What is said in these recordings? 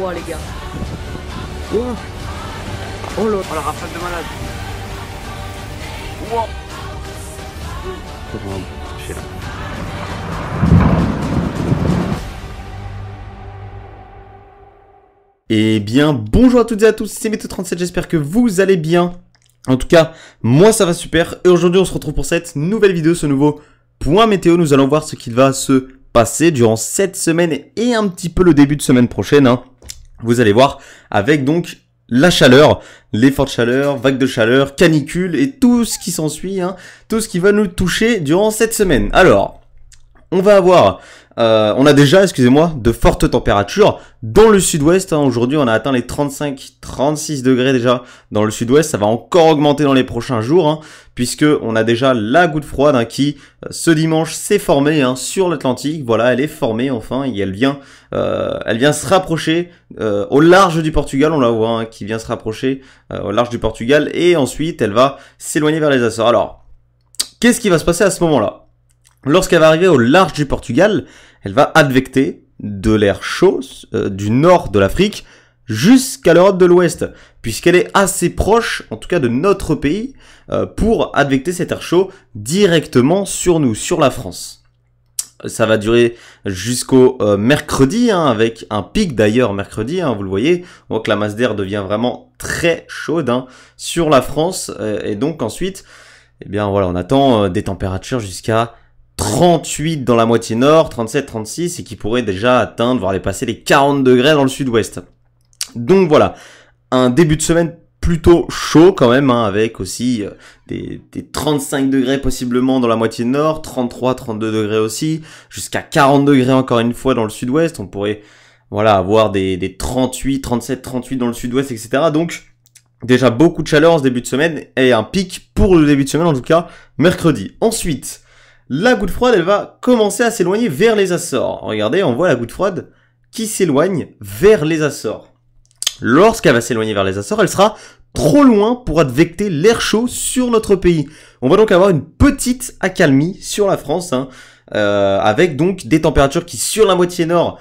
froid, les gars. Oh, Oh là. oh la rafale de malade. Wow. Je sais là. Eh bien, bonjour à toutes et à tous, c'est Météo37, j'espère que vous allez bien. En tout cas, moi ça va super. Et aujourd'hui, on se retrouve pour cette nouvelle vidéo, ce nouveau point météo. Nous allons voir ce qu'il va se passer durant cette semaine et un petit peu le début de semaine prochaine. Vous allez voir, avec donc la chaleur, les fortes chaleurs, vagues de chaleur, canicules et tout ce qui s'ensuit, tout ce qui va nous toucher durant cette semaine. Alors, on va avoir... on a déjà, excusez-moi, de fortes températures dans le sud-ouest. Aujourd'hui, on a atteint les 35-36 degrés déjà dans le sud-ouest. Ça va encore augmenter dans les prochains jours, puisque on a déjà la goutte froide qui, ce dimanche, s'est formée sur l'Atlantique. Voilà, elle est formée enfin et elle vient se rapprocher au large du Portugal. On la voit qui vient se rapprocher au large du Portugal et ensuite, elle va s'éloigner vers les Açores. Alors, qu'est-ce qui va se passer à ce moment-là ? Lorsqu'elle va arriver au large du Portugal, elle va advecter de l'air chaud du nord de l'Afrique jusqu'à l'Europe de l'Ouest, puisqu'elle est assez proche, en tout cas de notre pays, pour advecter cet air chaud directement sur nous, sur la France. Ça va durer jusqu'au mercredi, avec un pic d'ailleurs mercredi, vous le voyez, on voit que la masse d'air devient vraiment très chaude sur la France, et donc ensuite, eh bien voilà, on attend des températures jusqu'à 38 dans la moitié nord, 37, 36 et qui pourrait déjà atteindre, voire dépasser les 40 degrés dans le sud-ouest. Donc voilà, un début de semaine plutôt chaud quand même, avec aussi des 35 degrés possiblement dans la moitié nord, 33, 32 degrés aussi, jusqu'à 40 degrés encore une fois dans le sud-ouest. On pourrait voilà avoir des 38, 37, 38 dans le sud-ouest, etc. Donc déjà beaucoup de chaleur en ce début de semaine et un pic pour le début de semaine en tout cas mercredi. Ensuite, la goutte froide, elle va commencer à s'éloigner vers les Açores. Regardez, on voit la goutte froide qui s'éloigne vers les Açores. Lorsqu'elle va s'éloigner vers les Açores, elle sera trop loin pour advecter l'air chaud sur notre pays. On va donc avoir une petite accalmie sur la France, avec donc des températures qui, sur la moitié nord,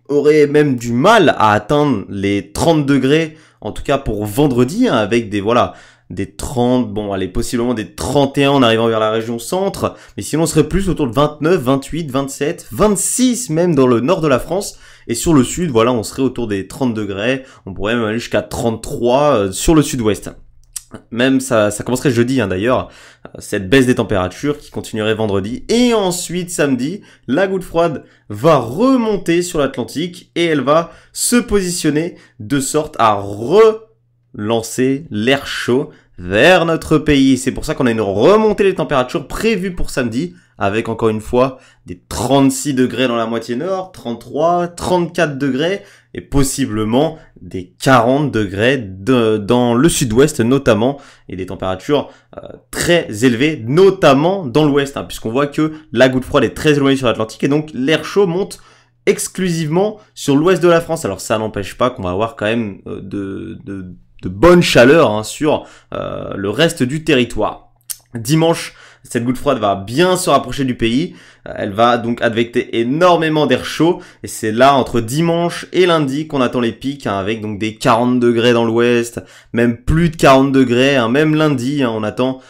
auraient même du mal à atteindre les 30 degrés, en tout cas pour vendredi, avec des 30, bon allez, possiblement des 31 en arrivant vers la région centre, mais sinon on serait plus autour de 29, 28, 27, 26 même dans le nord de la France, et sur le sud, voilà, on serait autour des 30 degrés, on pourrait même aller jusqu'à 33 sur le sud-ouest. Même ça commencerait jeudi d'ailleurs, cette baisse des températures qui continuerait vendredi, et ensuite samedi, la goutte froide va remonter sur l'Atlantique, et elle va se positionner de sorte à lancer l'air chaud vers notre pays. C'est pour ça qu'on a une remontée des températures prévue pour samedi, avec encore une fois des 36 degrés dans la moitié nord, 33, 34 degrés, et possiblement des 40 degrés dans le sud-ouest notamment, et des températures très élevées, notamment dans l'ouest, puisqu'on voit que la goutte froide est très éloignée sur l'Atlantique, et donc l'air chaud monte exclusivement sur l'ouest de la France. Alors ça n'empêche pas qu'on va avoir quand même de bonne chaleur sur le reste du territoire. Dimanche, cette goutte froide va bien se rapprocher du pays. Elle va donc advecter énormément d'air chaud. Et c'est là, entre dimanche et lundi, qu'on attend les pics, avec donc des 40 degrés dans l'ouest, même plus de 40 degrés. Même lundi, on attend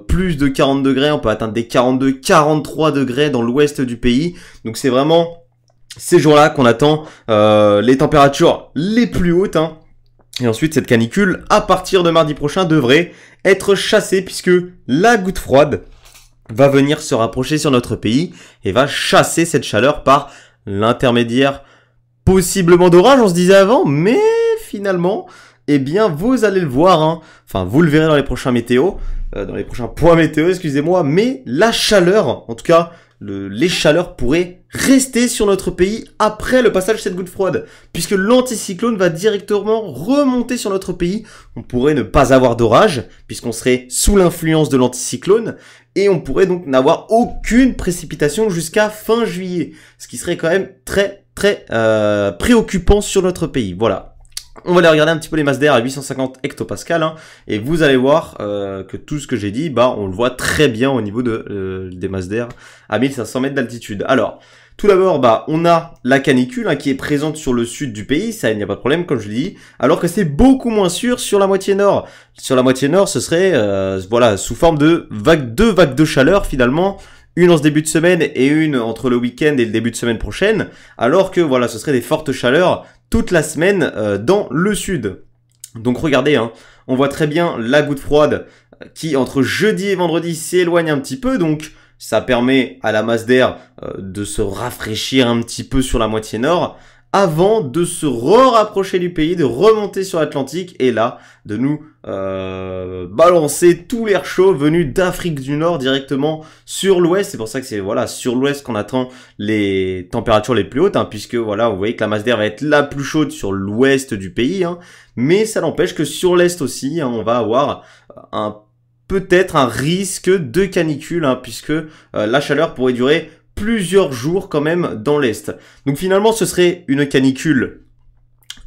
plus de 40 degrés. On peut atteindre des 42, 43 degrés dans l'ouest du pays. Donc c'est vraiment ces jours-là qu'on attend les températures les plus hautes. Et ensuite, cette canicule, à partir de mardi prochain, devrait être chassée, puisque la goutte froide va venir se rapprocher sur notre pays et va chasser cette chaleur par l'intermédiaire possiblement d'orage, on se disait avant, mais finalement, eh bien, vous allez le voir, enfin, vous le verrez dans les prochains dans les prochains points météo, excusez-moi, mais la chaleur, en tout cas, les chaleurs pourraient rester sur notre pays après le passage de cette goutte froide, puisque l'anticyclone va directement remonter sur notre pays. On pourrait ne pas avoir d'orage, puisqu'on serait sous l'influence de l'anticyclone, et on pourrait donc n'avoir aucune précipitation jusqu'à fin juillet, ce qui serait quand même très préoccupant sur notre pays. Voilà. On va aller regarder un petit peu les masses d'air à 850 hectopascales, hein, et vous allez voir que tout ce que j'ai dit, bah on le voit très bien au niveau des masses d'air à 1500 mètres d'altitude. Alors, tout d'abord, bah on a la canicule hein, qui est présente sur le sud du pays, ça il n'y a pas de problème comme je l'ai dit, alors que c'est beaucoup moins sûr sur la moitié nord. Sur la moitié nord, ce serait voilà sous forme de deux vagues de chaleur finalement. Une en ce début de semaine et une entre le week-end et le début de semaine prochaine, alors que voilà, ce serait des fortes chaleurs toute la semaine dans le sud. Donc regardez, hein, on voit très bien la goutte froide qui entre jeudi et vendredi s'éloigne un petit peu, donc ça permet à la masse d'air de se rafraîchir un petit peu sur la moitié nord, avant de se rapprocher du pays, de remonter sur l'Atlantique et là, de nous balancer tout l'air chaud venu d'Afrique du Nord directement sur l'ouest. C'est pour ça que c'est voilà sur l'ouest qu'on attend les températures les plus hautes, hein, puisque voilà, vous voyez que la masse d'air va être la plus chaude sur l'ouest du pays, hein, mais ça n'empêche que sur l'est aussi, hein, on va avoir peut-être un risque de canicule, hein, puisque la chaleur pourrait durer plusieurs jours quand même dans l'Est. Donc finalement, ce serait une canicule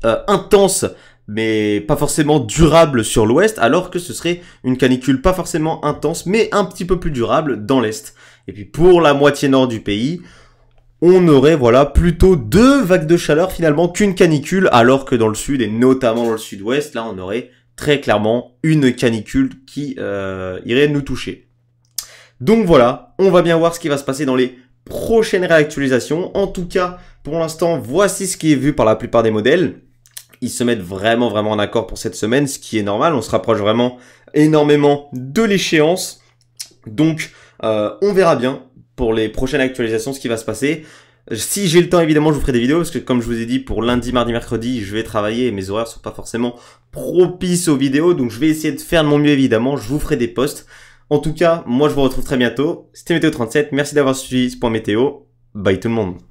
intense, mais pas forcément durable sur l'Ouest, alors que ce serait une canicule pas forcément intense, mais un petit peu plus durable dans l'Est. Et puis pour la moitié nord du pays, on aurait voilà plutôt deux vagues de chaleur finalement qu'une canicule, alors que dans le sud et notamment dans le sud-ouest, là on aurait très clairement une canicule qui irait nous toucher. Donc voilà, on va bien voir ce qui va se passer dans les prochaine réactualisation. En tout cas, pour l'instant, voici ce qui est vu par la plupart des modèles. Ils se mettent vraiment en accord pour cette semaine, ce qui est normal. On se rapproche vraiment énormément de l'échéance. Donc, on verra bien pour les prochaines actualisations ce qui va se passer. Si j'ai le temps, évidemment, je vous ferai des vidéos parce que comme je vous ai dit, pour lundi, mardi, mercredi, je vais travailler et mes horaires sont pas forcément propices aux vidéos. Donc, je vais essayer de faire de mon mieux, évidemment. Je vous ferai des posts. En tout cas, moi je vous retrouve très bientôt. C'était Météo 37. Merci d'avoir suivi ce point météo. Bye tout le monde.